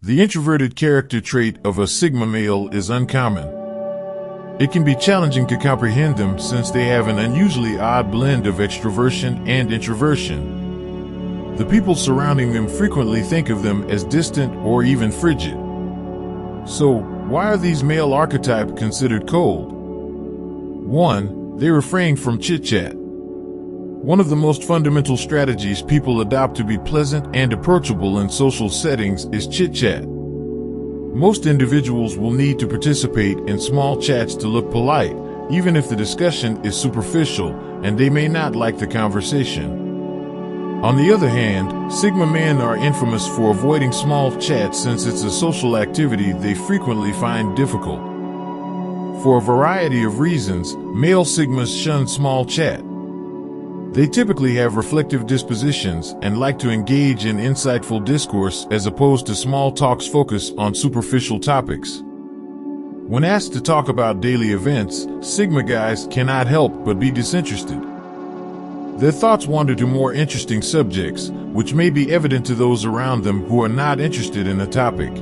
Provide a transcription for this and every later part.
The introverted character trait of a Sigma male is uncommon. It can be challenging to comprehend them since they have an unusually odd blend of extroversion and introversion. The people surrounding them frequently think of them as distant or even frigid. So, why are these male archetypes considered cold? 1. They refrain from chit-chat. One of the most fundamental strategies people adopt to be pleasant and approachable in social settings is chit-chat. Most individuals will need to participate in small chats to look polite, even if the discussion is superficial and they may not like the conversation. On the other hand, Sigma men are infamous for avoiding small chats since it's a social activity they frequently find difficult. For a variety of reasons, male Sigmas shun small chat. They typically have reflective dispositions and like to engage in insightful discourse as opposed to small talks focused on superficial topics. When asked to talk about daily events, Sigma guys cannot help but be disinterested. Their thoughts wander to more interesting subjects, which may be evident to those around them who are not interested in the topic.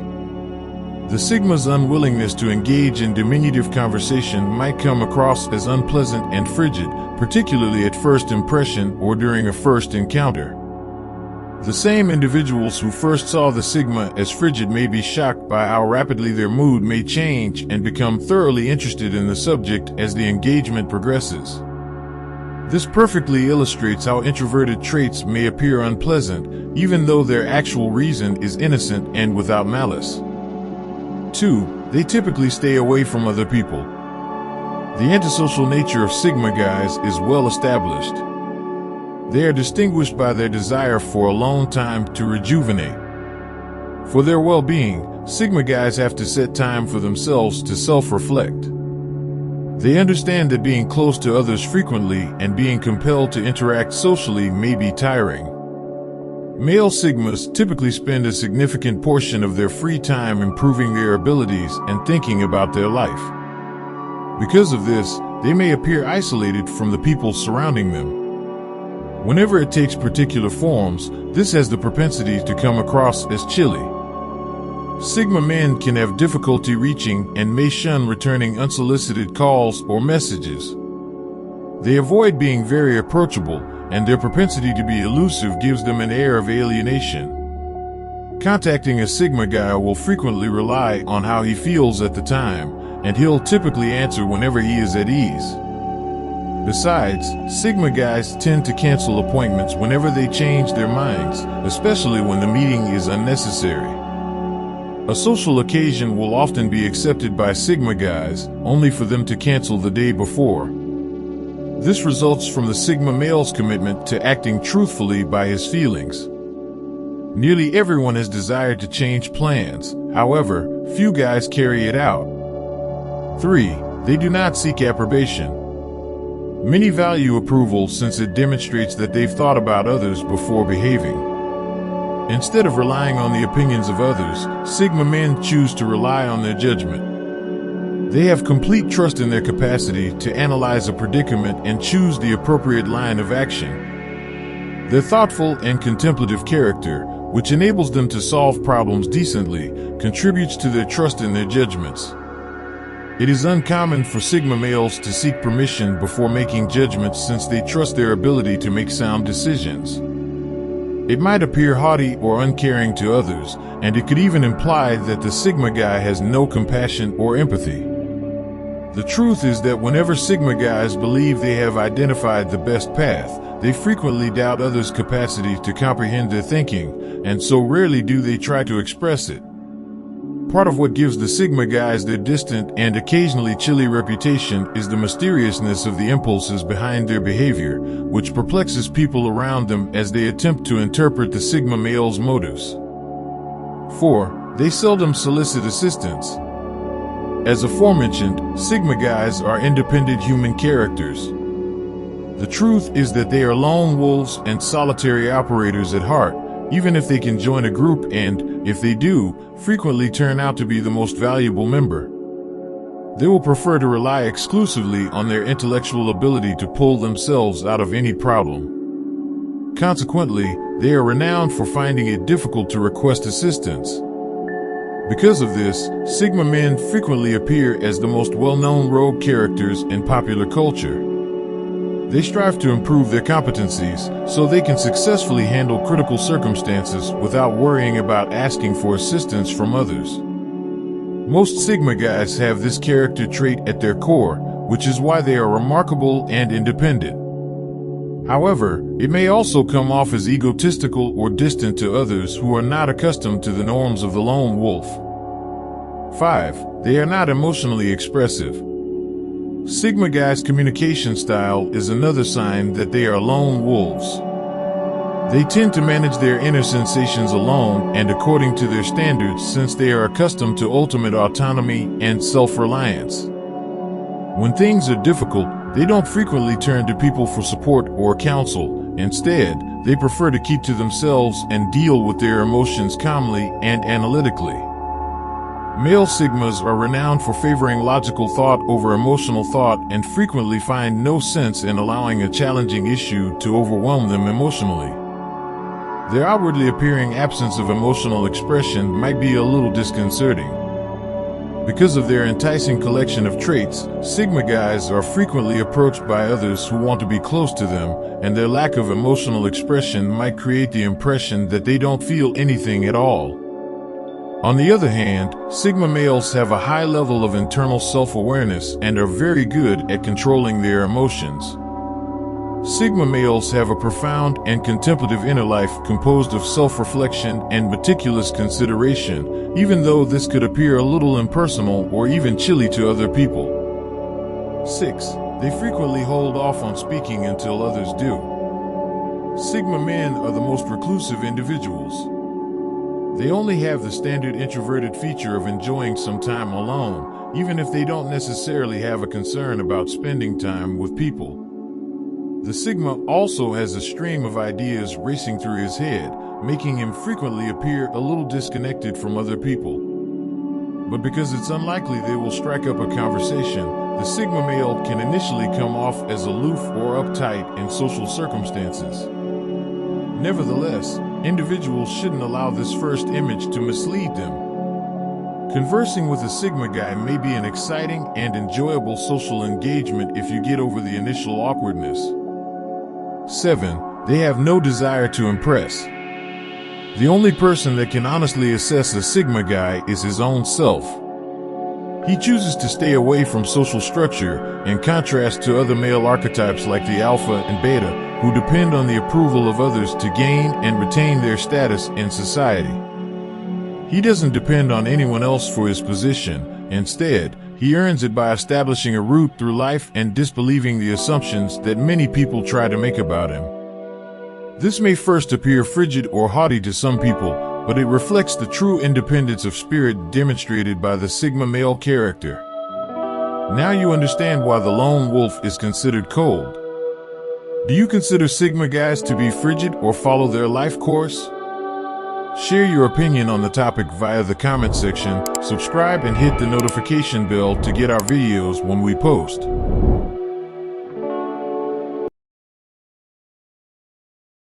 The Sigma's unwillingness to engage in diminutive conversation might come across as unpleasant and frigid, particularly at first impression or during a first encounter. The same individuals who first saw the Sigma as frigid may be shocked by how rapidly their mood may change and become thoroughly interested in the subject as the engagement progresses. This perfectly illustrates how introverted traits may appear unpleasant, even though their actual reason is innocent and without malice. 2. They typically stay away from other people. The antisocial nature of Sigma guys is well established. They are distinguished by their desire for alone time to rejuvenate. For their well-being, Sigma guys have to set time for themselves to self-reflect. They understand that being close to others frequently and being compelled to interact socially may be tiring. Male Sigmas typically spend a significant portion of their free time improving their abilities and thinking about their life. Because of this, they may appear isolated from the people surrounding them. Whenever it takes particular forms, this has the propensity to come across as chilly. Sigma men can have difficulty reaching and may shun returning unsolicited calls or messages. They avoid being very approachable, and their propensity to be elusive gives them an air of alienation. Contacting a Sigma guy will frequently rely on how he feels at the time, and he'll typically answer whenever he is at ease. Besides, Sigma guys tend to cancel appointments whenever they change their minds, especially when the meeting is unnecessary. A social occasion will often be accepted by Sigma guys, only for them to cancel the day before. This results from the Sigma male's commitment to acting truthfully by his feelings. Nearly everyone has desired to change plans, however, few guys carry it out. 3. They do not seek approbation. Many value approval since it demonstrates that they've thought about others before behaving. Instead of relying on the opinions of others, Sigma men choose to rely on their judgment. They have complete trust in their capacity to analyze a predicament and choose the appropriate line of action. Their thoughtful and contemplative character, which enables them to solve problems decently, contributes to their trust in their judgments. It is uncommon for Sigma males to seek permission before making judgments since they trust their ability to make sound decisions. It might appear haughty or uncaring to others, and it could even imply that the Sigma guy has no compassion or empathy. The truth is that whenever Sigma guys believe they have identified the best path, they frequently doubt others' capacity to comprehend their thinking, and so rarely do they try to express it. Part of what gives the Sigma guys their distant and occasionally chilly reputation is the mysteriousness of the impulses behind their behavior, which perplexes people around them as they attempt to interpret the Sigma male's motives. 4. They seldom solicit assistance. As aforementioned, Sigma guys are independent human characters. The truth is that they are lone wolves and solitary operators at heart, even if they can join a group and, if they do, frequently turn out to be the most valuable member. They will prefer to rely exclusively on their intellectual ability to pull themselves out of any problem. Consequently, they are renowned for finding it difficult to request assistance. Because of this, Sigma men frequently appear as the most well-known rogue characters in popular culture. They strive to improve their competencies so they can successfully handle critical circumstances without worrying about asking for assistance from others. Most Sigma guys have this character trait at their core, which is why they are remarkable and independent. However, it may also come off as egotistical or distant to others who are not accustomed to the norms of the lone wolf. 5. They are not emotionally expressive. Sigma guys' communication style is another sign that they are lone wolves. They tend to manage their inner sensations alone and according to their standards, since they are accustomed to ultimate autonomy and self-reliance. When things are difficult, they don't frequently turn to people for support or counsel. Instead, they prefer to keep to themselves and deal with their emotions calmly and analytically. Male Sigmas are renowned for favoring logical thought over emotional thought and frequently find no sense in allowing a challenging issue to overwhelm them emotionally. Their outwardly appearing absence of emotional expression might be a little disconcerting. Because of their enticing collection of traits, Sigma guys are frequently approached by others who want to be close to them, and their lack of emotional expression might create the impression that they don't feel anything at all. On the other hand, Sigma males have a high level of internal self-awareness and are very good at controlling their emotions. Sigma males have a profound and contemplative inner life composed of self-reflection and meticulous consideration, even though this could appear a little impersonal or even chilly to other people. 6. They frequently hold off on speaking until others do. Sigma men are the most reclusive individuals. They only have the standard introverted feature of enjoying some time alone, even if they don't necessarily have a concern about spending time with people. The Sigma also has a stream of ideas racing through his head, making him frequently appear a little disconnected from other people. But because it's unlikely they will strike up a conversation, the Sigma male can initially come off as aloof or uptight in social circumstances. Nevertheless, individuals shouldn't allow this first image to mislead them. Conversing with a Sigma guy may be an exciting and enjoyable social engagement if you get over the initial awkwardness. 7. They have no desire to impress. The only person that can honestly assess a Sigma guy is his own self. He chooses to stay away from social structure, in contrast to other male archetypes like the Alpha and Beta, who depend on the approval of others to gain and retain their status in society. He doesn't depend on anyone else for his position. Instead, he earns it by establishing a route through life and disbelieving the assumptions that many people try to make about him. This may first appear frigid or haughty to some people, but it reflects the true independence of spirit demonstrated by the Sigma male character. Now you understand why the lone wolf is considered cold. Do you consider Sigma guys to be frigid or follow their life course? Share your opinion on the topic via the comment section, subscribe and hit the notification bell to get our videos when we post.